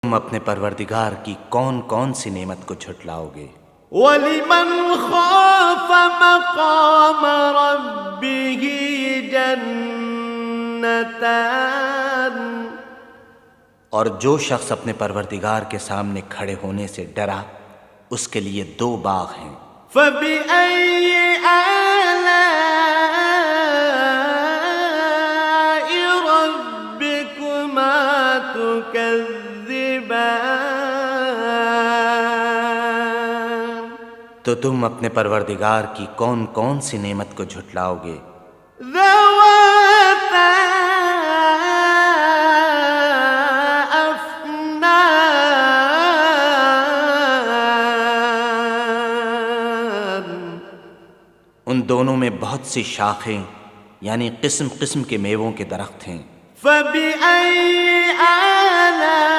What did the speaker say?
تم اپنے پروردگار کی کون کون سی نعمت کو جھٹلاؤ گے؟ وَلِمَنْ خَافَ مَقَامَ رَبِّهِ جَنَّتَانِ، اور جو شخص اپنے پروردگار کے سامنے کھڑے ہونے سے ڈرا اس کے لیے 2 باغ ہیں۔ فَبِأَيِّ آلَاءِ رَبِّكُمَا تُكَذِّبَانِ، تو تم اپنے پروردگار کی کون کون سی نعمت کو جھٹلاؤ گے؟ ذَوَاتَا أَفْنَانٍ، ان دونوں میں بہت سی شاخیں یعنی قسم قسم کے میووں کے درخت ہیں۔ فَبِأَيِّ آلَاءِ